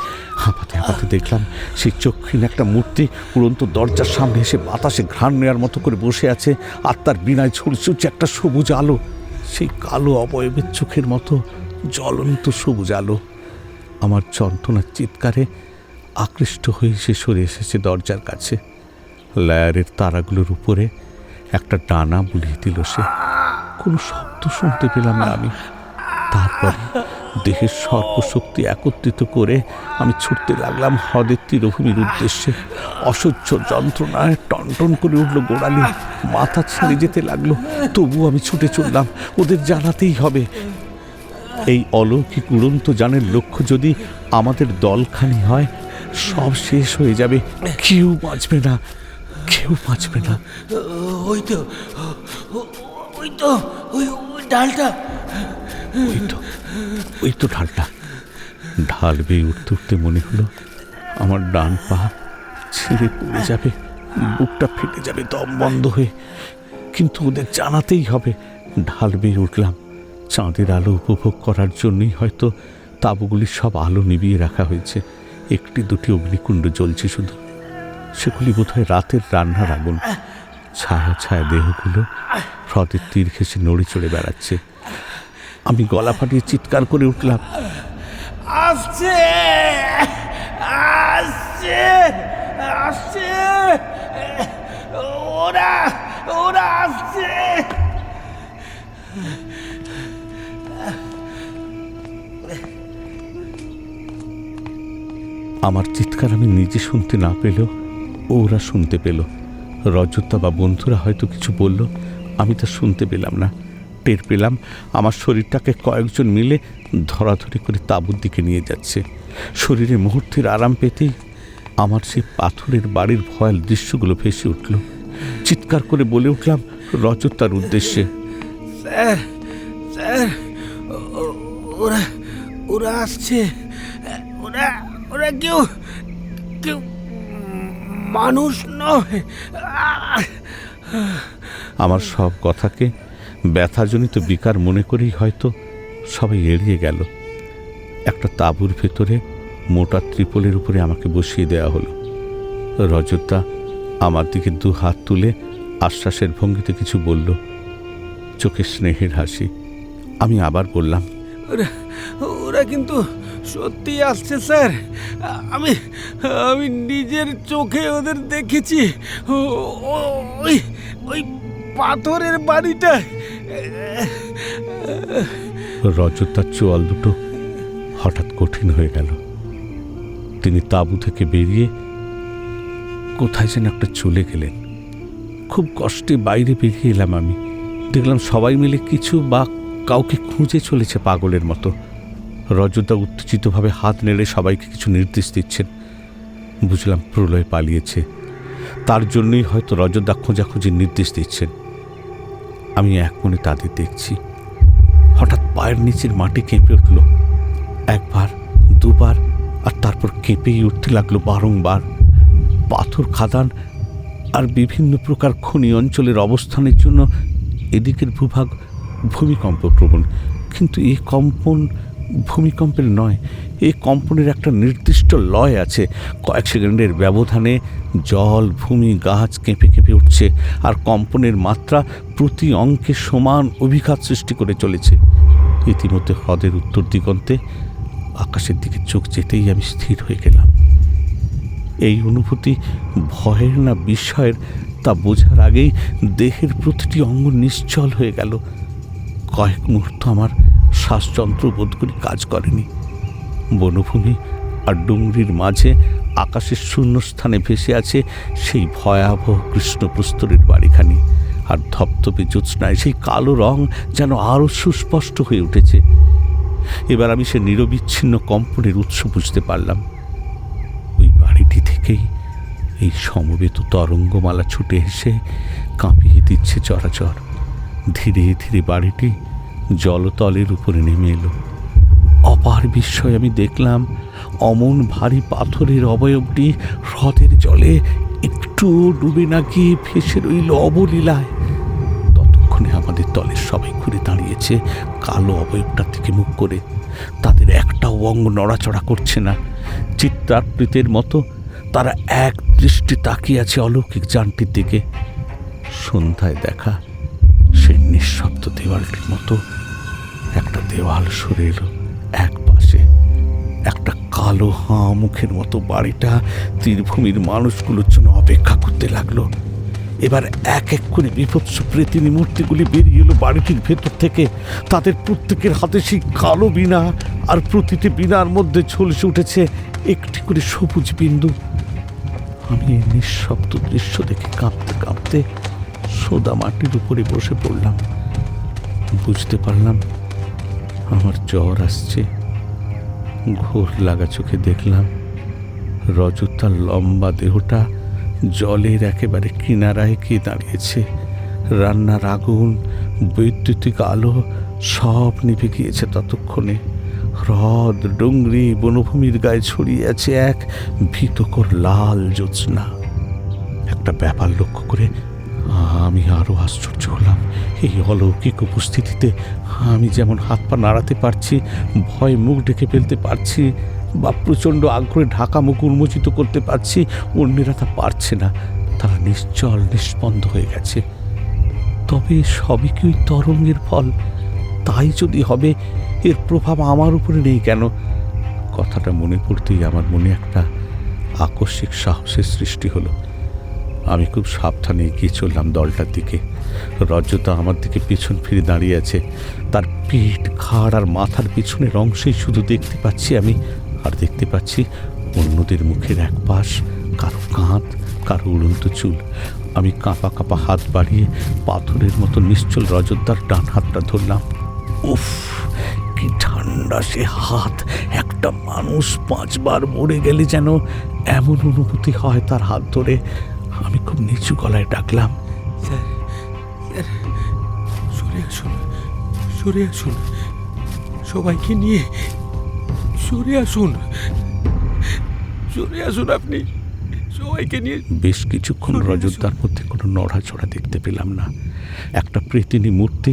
হাঁপাতে হাঁপাতে দেখলাম সেই চক্ষুহীন একটা মূর্তি উড়ন্ত দরজার সামনে এসে বাতাসে ঘ্রাণ নেওয়ার মতো করে বসে আছে, আর তার বিনায় ছড়ছে একটা সবুজ আলো। সেই কালো অবয়বের চোখের মতো জ্বলন্ত সবুজ আলো। আমার যন্ত্রণার চিৎকারে আকৃষ্ট হয়ে সে সরে এসেছে দরজার কাছে। লায়ারের তারাগুলোর উপরে একটা ডানা বুলিয়ে দিল সে। কোনো শব্দ শুনতে পেলাম না আমি। তারপরে দেহের সর্বশক্তি একত্রিত করে আমি ছুটতে লাগলাম হ্রদের তীরভূমির উদ্দেশ্যে। অসহ্য যন্ত্রণায় টনটন করে উঠল গোড়ালি, মাথা ছেড়ে যেতে লাগলো। তবু আমি ছুটে চললাম, ওদের জানাতেই হবে। এই অলৌকিক উড়ন্ত যানের লক্ষ্য যদি আমাদের দলখানি হয়, সব শেষ হয়ে যাবে। কেউ বাঁচবে না, কেউ বাঁচবে না। ওই তো ওই তো ওই ডালটা, ওই তো ঢালটা। ঢাল বেয়ে উঠতে উঠতে মনে হলো আমার ডান পা ছিঁড়ে পড়ে যাবে, বুকটা ফেটে যাবে দম বন্ধ হয়ে। কিন্তু ওদের জানাতেই হবে। ঢাল বেয়ে উঠলাম। চাঁদের আলো উপভোগ করার জন্যই হয়তো তাঁবুগুলির সব আলো নিভিয়ে রাখা হয়েছে। 1-2টি অগ্নিকুণ্ড জ্বলছে শুধু। সেগুলি বোধহয় রাতের রান্নার আগুন। ছায়া ছায়া দেহগুলো হ্রদের তীর ঘেঁষে নড়ে চড়ে বেড়াচ্ছে। আমি গলা ফাটিয়ে চিৎকার করে উঠলাম, আসছে আসছে আসছে, ওরা ওরা আসছে। আমার চিৎকার আমি নিজে শুনতে না পেলেও ওরা শুনতে পেল। রজতা বা বন্ধুরা হয়তো কিছু বলল, আমি তা শুনতে পেলাম না। টের পেলাম আমার শরীরটাকে কয়েকজন মিলে ধরাধরি করে তাঁবুর দিকে নিয়ে যাচ্ছে। শরীরে মুহূর্তের আরাম পেতেই আমার সেই পাথরের বাড়ির ভয়াল দৃশ্যগুলো ভেসে উঠল। চিৎকার করে বলে উঠলাম রজতার উদ্দেশ্যে, স্যার স্যার, ওরা ওরা আসছে। ওরা ওরা কেউ কেউ মানুষ নয়। আমার সব কথাকে ব্যথাজনিত বিকার মনে করেই হয়তো সবাই এড়িয়ে গেল। একটা তাঁবুর ভেতরে মোটা ত্রিপলের উপরে আমাকে বসিয়ে দেওয়া হলো। রজতা আমার দিকে 2 হাত তুলে আশ্বাসের ভঙ্গিতে কিছু বলল, চোখে স্নেহের হাসি। আমি আবার বললাম, ওরা ওরা কিন্তু সত্যি আসছে স্যার। আমি আমি নিজের চোখে ওদের দেখেছি। ওই ওই পাথরের বাড়িটা। রজতার চোয়াল দুটো হঠাৎ কঠিন হয়ে গেল। তিনি তাঁবু থেকে বেরিয়ে কোথায় যেন একটা চলে গেলেন। খুব কষ্টে বাইরে বেরিয়ে এলাম আমি। দেখলাম সবাই মিলে কিছু বা কাউকে খুঁজে চলেছে পাগলের মতো। রজতদা উত্তেজিতভাবে হাত নেড়ে সবাইকে কিছু নির্দেশ দিচ্ছেন। বুঝলাম প্রলয় পালিয়েছে, তার জন্যই হয়তো রজতদা খোঁজাখুঁজির নির্দেশ দিচ্ছেন। আমি এক মনে তাদের দেখছি। হঠাৎ পায়ের নিচের মাটি কেঁপে উঠল, একবার দুবার, আর তারপর কেঁপেই উঠতে লাগলো বারংবার। পাথর খাদান আর বিভিন্ন প্রকার খনি অঞ্চলের অবস্থানের জন্য এদিকের ভূভাগ ভূমিকম্প প্রবণ, কিন্তু এই কম্পন ভূমিকম্পের নয়। এই কম্পনের একটা নির্দিষ্ট লয় আছে। কয়েক সেকেন্ডের ব্যবধানে জল, ভূমি, গাছ কেঁপে কেঁপে উঠছে, আর কম্পনের মাত্রা প্রতি অঙ্কে সমান অভিঘাত সৃষ্টি করে চলেছে। ইতিমধ্যে হ্রদের উত্তর দিগন্তে আকাশের দিকে চোখ যেতেই আমি স্থির হয়ে গেলাম। এই অনুভূতি ভয়ের না বিস্ময়ের তা বোঝার আগেই দেহের প্রতিটি অঙ্গ নিশ্চল হয়ে গেল। কয়েক মুহূর্ত আমার শ্বাসযন্ত্র বোধ করি কাজ করেনি। বনভূমি আর ডুংরির মাঝে আকাশের শূন্যস্থানে ভেসে আছে সেই ভয়াবহ কৃষ্ণপ্রস্তরের বাড়িখানি, আর ধপধপে জ্যোৎস্নায় সেই কালো রং যেন আরও সুস্পষ্ট হয়ে উঠেছে। এবার আমি সে নিরবিচ্ছিন্ন কম্পনের উৎস বুঝতে পারলাম। ওই বাড়িটি থেকেই এই সমবেত তরঙ্গমালা ছুটে এসে কাঁপিয়ে দিচ্ছে চরাচর। ধীরে ধীরে বাড়িটি জলতলের উপরে নেমে এলো। অপার বিস্ময়ে আমি দেখলাম অমন ভারী পাথরের অবয়বটি হ্রদের জলে একটু ডুবে না গিয়ে ভেসে রইল অবলীলায়। ততক্ষণে আমাদের দলের সবাই ঘুরে দাঁড়িয়েছে কালো অবয়বটার দিকে মুখ করে। তাদের একটাও অঙ্গ নড়াচড়া করছে না। চিত্রাকৃতের মতো তারা এক দৃষ্টি তাকিয়ে আছে অলৌকিক যানটির দিকে। সন্ধ্যায় দেখা সেই নিঃশব্দ দেওয়ালটির মতো একটা দেওয়াল সরে এলো এক পাশে। একটা কালো হাঁ মুখের মতো বাড়িটা তীরভূমির মানুষগুলোর জন্য অপেক্ষা করতে লাগলো। এবার এক এক করে বিভৎস প্রেতিনী মূর্তিগুলি বেরিয়ে এলো বাড়িটির ভেতর থেকে। তাদের প্রত্যেকের হাতে সেই কালো বীণা, আর প্রতিটি বীণার মধ্যে ঝলসে উঠেছে একটি করে সবুজ বিন্দু। আমি এই নিঃশব্দ দৃশ্য দেখে কাঁপতে কাঁপতে সোদা মাটির উপরে বসে পড়লাম। বুঝতে পারলাম আমার জ্বর আসছে। ঘোর লাগা চোখে দেখলাম রজতার লম্বা দেহটা জলের একেবারে কিনারায় গিয়ে দাঁড়িয়েছে। রান্নার আগুন, বৈদ্যুতিক আলো সব নিভে গিয়েছে ততক্ষণে। হ্রদ, ডুংরি, বনভূমির গায়ে ছড়িয়ে আছে এক ভীতকর লাল জ্যোৎস্না। একটা ব্যাপার লক্ষ্য করে আমি আরও আশ্চর্য হলাম। এই অলৌকিক উপস্থিতিতে আমি যেমন হাত পা নাড়াতে পারছি, ভয়ে মুখ ঢেকে ফেলতে পারছি, বা প্রচণ্ড আগ্রহে ঢাকা মুখ উন্মোচিত করতে পারছি, অন্যেরা তা পারছে না। তারা নিশ্চল নিষ্পন্দ হয়ে গেছে। তবে সবই কি ওই তরঙ্গের ফল? তাই যদি হবে, এর প্রভাব আমার উপরে নেই কেন? কথাটা মনে পড়তেই আমার মনে একটা আকস্মিক সাহসের সৃষ্টি হলো। আমি খুব সাবধানে এগিয়ে চললাম দলটার দিকে। রজতা আমার দিকে পিছন ফিরে দাঁড়িয়ে আছে। তার পিঠ, ঘাড় আর মাথার পিছনের অংশেই শুধু দেখতে পাচ্ছি আমি, আর দেখতে পাচ্ছি অন্যদের মুখের এক পাশ, কারো কাঁধ, কারো উড়ন্ত চুল। আমি কাঁপা কাঁপা হাত বাড়িয়ে পাথরের মতো নিশ্চল রজতদার ডান হাতটা ধরলাম। উফ, কি ঠান্ডা সে হাত! একটা মানুষ 5 বার মরে গেলে যেন এমন অনুভূতি হয় তার হাত ধরে। আমি খুব নিচু গলায় ডাকলাম, স্যার, স্যার, সরে আসুন, সরে আসুন, সবাইকে নিয়ে সরে আসুন, সরে আসুন, আপনি সবাইকে নিয়ে। বেশ কিছুক্ষণ রজতদার মধ্যে কোনো নড়াচড়া দেখতে পেলাম না। একটা প্রেতিনী মূর্তি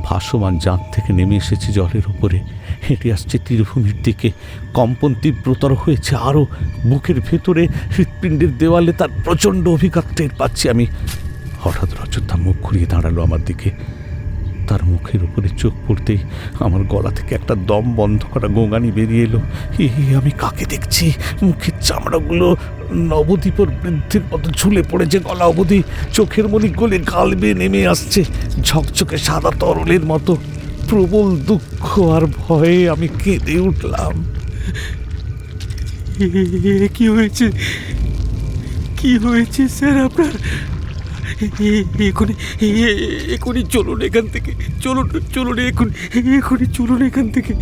ভাসমান জাত থেকে নেমে এসেছে জলের উপরে, হেঁটে আসছে তীরভূমির দিকে। কম্পন তীব্রতর হয়েছে আরও। বুকের ভেতরে হৃৎপিণ্ডের দেওয়ালে তার প্রচণ্ড অভিঘাত টের পাচ্ছি আমি। হঠাৎ রজতদা মুখ ঘুরিয়ে দাঁড়ালো আমার দিকে। তার মুখের উপরে চোখ পড়তেই আমার গলা থেকে একটা দম বন্ধ করা গোঙানি বেরিয়ে এলো। আমি কাকে দেখছি? মুখের চামড়াগুলো নবদ্বীপের বৃদ্ধির মতো ঝুলে পড়েছে গলা অবধি। চোখের মনি গলে গাল বেয়ে নেমে আসছে ঝকঝকে সাদা তরলের মতো। প্রবল দুঃখ আর ভয়ে আমি কেঁদে উঠলাম। কি হয়েছে? কি হয়েছে স্যার আপনার? এখনই এখনই চলুন এখান থেকে, চলুন চলুন এখনই চলুন এখান থেকে।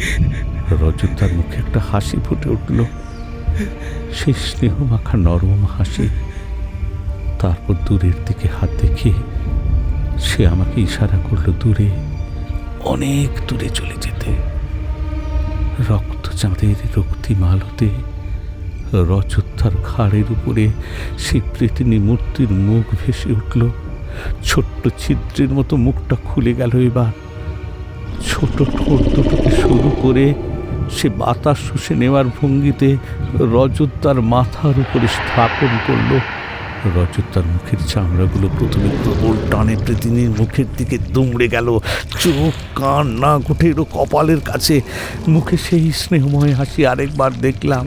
রজতার মুখে একটা হাসি ফুটে উঠল, সেই স্নেহ মাখা নরম হাসি। তারপর দূরের দিকে হাত দেখিয়ে সে আমাকে ইশারা করলো দূরে, অনেক দূরে চলে যেতে। রক্ত চাঁদের রক্তিম আলোতে রজতার ঘাড়ের উপরে সেই প্রেতিনী মূর্তির মুখ ভেসে উঠল। ছোট্ট ছিদ্রের মতো মুখটা খুলে গেল এবার। ছোট ঠোঁট দুটোকে শুরু করে সে বাতাস শুষে নেওয়ার ভঙ্গিতে রজতার মাথার উপরে স্থাপন করল। রজতার মুখের চামড়াগুলো প্রথমে প্রবল টানে প্রেতিনীর মুখের দিকে দুমড়ে গেল। চোখ, কান, নাক উঠে এলো কপালের কাছে। মুখে সেই স্নেহময় হাসি আরেকবার দেখলাম,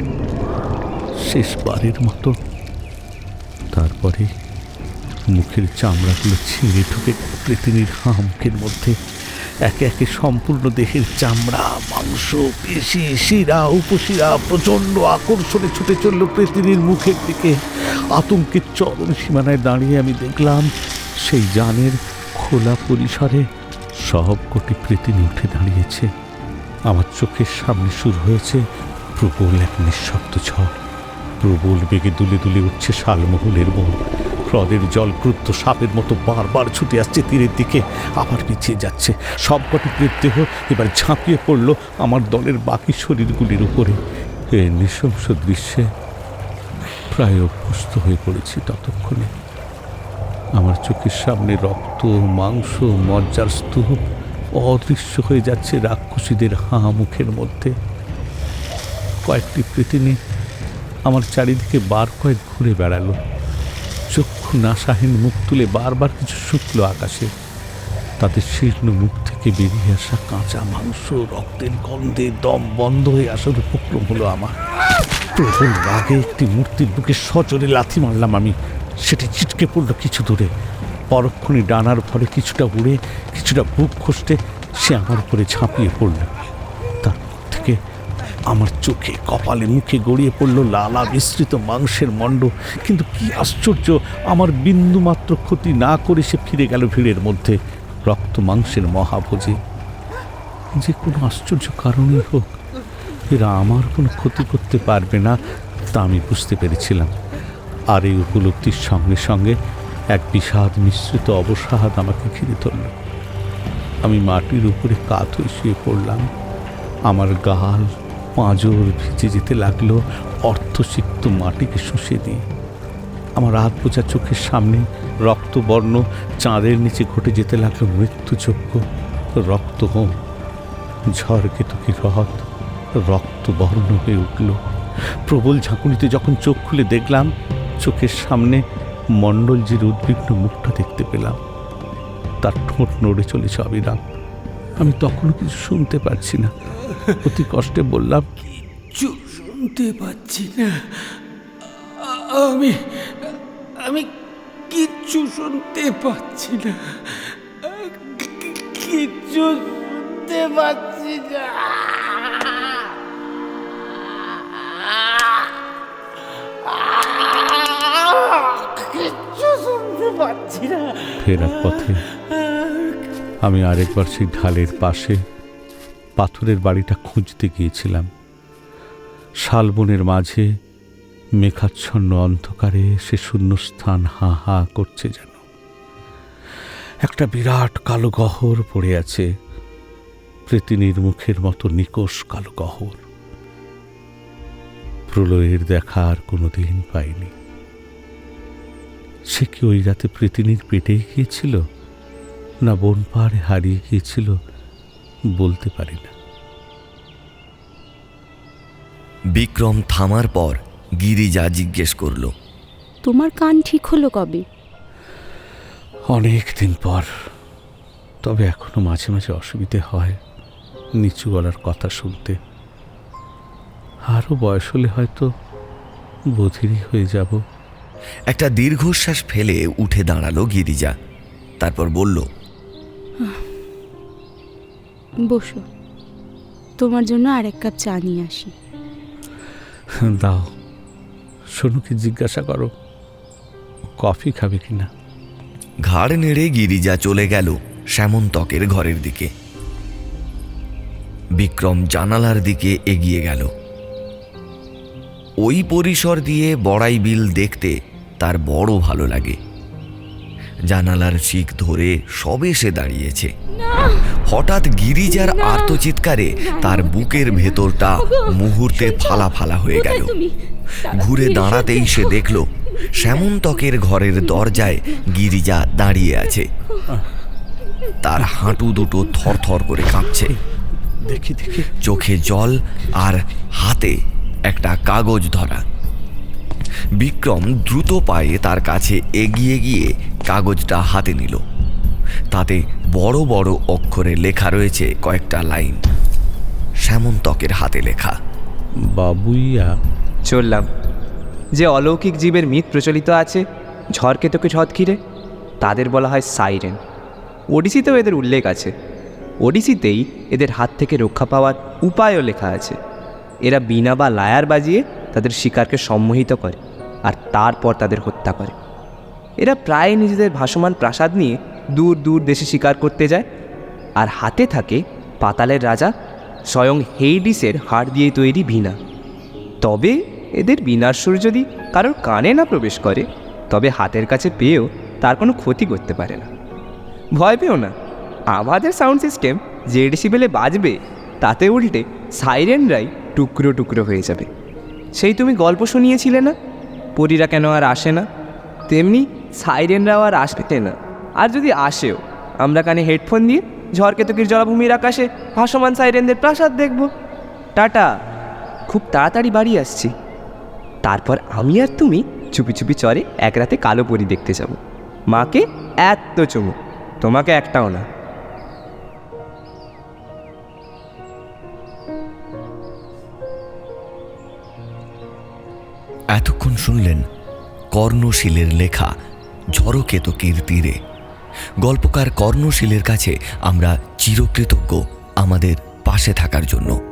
শেষবারের মতো। তারপরে মুখের চামড়াগুলো ছিঁড়ে ঢুকে প্রেতিনীর হাঁ মুখের মধ্যে। একে একে সম্পূর্ণ দেহের চামড়া, মাংস, পেশি, শিরা, উপশিরা প্রচণ্ড আকর্ষণে ছুটে চলল প্রেতিনীর মুখের দিকে। আতঙ্কের চরম সীমানায় দাঁড়িয়ে আমি দেখলাম সেই জানের খোলা পরিসরে সবকটি প্রেতিনী উঠে দাঁড়িয়েছে। আমার চোখের সামনে শুরু হয়েছে প্রবল এক নিঃশব্দ ঝড়। প্রবল বেগে দুলে দুলে উঠছে শালমহলের বন। হ্রদের জল ক্রুদ্ধ সাপের মতো বারবার ছুটে আসছে তীরের দিকে, আবার পিছিয়ে যাচ্ছে। সবকটি দেহ এবার ঝাঁপিয়ে পড়ল আমার দলের বাকি শরীরগুলির উপরে। এই নৃশংস দৃশ্যে প্রায় অভ্যস্ত হয়ে পড়েছি ততক্ষণে। আমার চোখের সামনে রক্ত, মাংস, মজ্জার স্তূপ অদৃশ্য হয়ে যাচ্ছে রাক্ষসীদের হাঁ মুখের মধ্যে। কয়েকটি প্রেতিনী আমার চারিদিকে বার কয়েক ঘুরে বেড়ালো। চক্ষু নাসাহীন মুখ তুলে বারবার কিছু শুকল আকাশে। তাদের শীর্ণ মুখ থেকে বেরিয়ে আসা কাঁচা মাংস, রক্তের গন্ধে দম বন্ধ হয়ে আসার উপক্রম হলো আমার। প্রবল রাগে একটি মূর্তির বুকে সজোরে লাথি মারলাম আমি। সেটি ছিটকে পড়ল কিছু দূরে। পরক্ষণে ডানার ভরে কিছুটা উড়ে, কিছুটা বুক খসতে সে আমার উপরে ঝাঁপিয়ে পড়ল। তারপর থেকে আমার চোখে, কপালে, মুখে গড়িয়ে পড়ল লালা বিস্তৃত মাংসের মণ্ড। কিন্তু কি আশ্চর্য, আমার বিন্দুমাত্র ক্ষতি না করে সে ফিরে গেল ভিড়ের মধ্যে, রক্ত মাংসের মহাভোজে। যে কোনো আশ্চর্য কারণেই হোক, এরা আমার কোনো ক্ষতি করতে পারবে না তা আমি বুঝতে পেরেছিলাম। আর এই উপলব্ধির সঙ্গে সঙ্গে এক বিষাদ মিশ্রিত অবসাদ আমাকে ঘিরে ধরল। আমি মাটির উপরে কাত হয়ে শুয়ে পড়লাম। আমার গাল, পাঁজর ভিজে যেতে লাগলো অর্ধসিক্ত মাটিকে শুষে দিয়ে। আমার রাত বোঝা চোখের সামনে রক্তবর্ণ চাঁদের নিচে ঘটে যেতে লাগলো মৃত্যুযজ্ঞ, রক্তহোম। ঝড় কেতকী হ্রদ রক্তবর্ণ হয়ে উঠল। প্রবল ঝাঁকুনিতে যখন চোখ খুলে দেখলাম, চোখের সামনে মণ্ডলজির উদ্বিগ্ন মুখটা দেখতে পেলাম। তার ঠোঁট নড়ে চলেছে অবিরাম। আমি তখনও কিছু শুনতে পারছি না। অতি কষ্টে বললাম, কিচ্ছু শুনতে পাচ্ছি না, আমি কিচ্ছু শুনতে পাচ্ছি না, কিচ্ছু শুনতে পাচ্ছি না। কিচ্ছু শুনতে পাচ্ছি না। ফেরার পথে আমি আরেকবার সেই ঢালের পাশে পাথরের বাড়িটা খুঁজতে গিয়েছিলাম। শালবনের মাঝে মেঘাচ্ছন্ন অন্ধকারে সে শূন্যস্থান হাঁ হাঁ করছে যেন। একটা বিরাট কালো গহর পড়ে আছে, প্রেতিনীর মুখের মতো নিকষ কালো গহর। প্রলয়ের দেখা আর কোনোদিন পাইনি। সে কি ওই রাতে প্রেতিনীর পেটেই গিয়েছিল, না বন পাহাড়ে হারিয়ে গিয়েছিল, বলতে পারি না। বিক্রম থামার পর গিরিজা জিজ্ঞেস করল, তোমার কান ঠিক হলো কবে? অনেক দিন পর। তবে এখনো মাঝে মাঝে অসুবিধে হয় নিচু গলার কথা শুনতে। আরও বয়স হলে হয়তো বধিরই হয়ে যাব। একটা দীর্ঘশ্বাস ফেলে উঠে দাঁড়ালো গিরিজা। তারপর বলল, বসো, তোমার জন্য আরেক কাপ চা নিয়ে আসি। দাও। সোনুকে জিজ্ঞাসা করো কফি খাবে কিনা। ঘাড় নেড়ে গিরিজা চলে গেল শ্যামন্তকের ঘরের দিকে। বিক্রম জানালার দিকে এগিয়ে গেল। ওই পরিসর দিয়ে বড়াই বিল দেখতে তার বড় ভালো লাগে। জানালার শিক ধরে সবে সে দাঁড়িয়েছে। হঠাৎ গিরিজার আর্তচিৎকারে তার বুকের ভেতরটা মুহূর্তে ফালা ফালা হয়ে গেল। ঘুরে দাঁড়াতেই সে দেখল শ্যামন্তকের ঘরের দরজায় গিরিজা দাঁড়িয়ে আছে। তার হাঁটু দুটো থরথর করে কাঁপছে। দেখি দেখি। চোখে জল আর হাতে একটা কাগজ ধরা। বিক্রম দ্রুত পায়ে তার কাছে এগিয়ে গিয়ে কাগজটা হাতে নিল। তাতে বড় বড় অক্ষরে লেখা রয়েছে কয়েকটা লাইন, শ্যামন্তকের হাতে লেখা। বাবুইয়া চললাম। যে অলৌকিক জীবের মিথ প্রচলিত আছে ঝড়কেতুকে হ্রদ ঘিরে, তাদের বলা হয় সাইরেন। ওডিসিতেও এদের উল্লেখ আছে। ওডিসিতেই এদের হাত থেকে রক্ষা পাওয়ার উপায়ও লেখা আছে। এরা বীণা বা লায়ার বাজিয়ে তাদের শিকারকে সম্মোহিত করে আর তারপর তাদের হত্যা করে। এরা প্রায় নিজেদের ভাসমান প্রাসাদ নিয়ে দূর দূর দেশে শিকার করতে যায়, আর হাতে থাকে পাতালের রাজা স্বয়ং হেইডিসের হাড় দিয়ে তৈরি বীণা। তবে এদের বীণার সুর যদি কারোর কানে না প্রবেশ করে, তবে হাতের কাছে পেয়েও তার কোনো ক্ষতি করতে পারে না। ভয় পেও না, আমাদের সাউন্ড সিস্টেম যে ডেসিবেলে বাজবে তাতে উল্টে সাইরেনরাই টুকরো টুকরো হয়ে যাবে। সেই তুমি গল্প শুনিয়েছিলে না, পরীরা কেন আর আসে না, তেমনি সাইরেনরাও আর আসবে না। আর যদি আসেও, আমরা কানে হেডফোন দিয়ে ঝড়কেতুকির জলাভূমির আকাশে ভাসমান সাইরেনদের প্রাসাদ দেখব। টাটা, খুব তাড়াতাড়ি বাড়ি আসছি। তারপর আমি আর তুমি চুপি চুপি চরে এক রাতে কালো পরী দেখতে যাব। মাকে এত চুমু, তোমাকে একটাও না। এতক্ষণ শুনলেন কর্ণশীলের লেখা ঝড়কেতুকির তীরে। গল্পকার কর্ণশীলের কাছে আমরা চিরকৃতজ্ঞ আমাদের পাশে থাকার জন্য।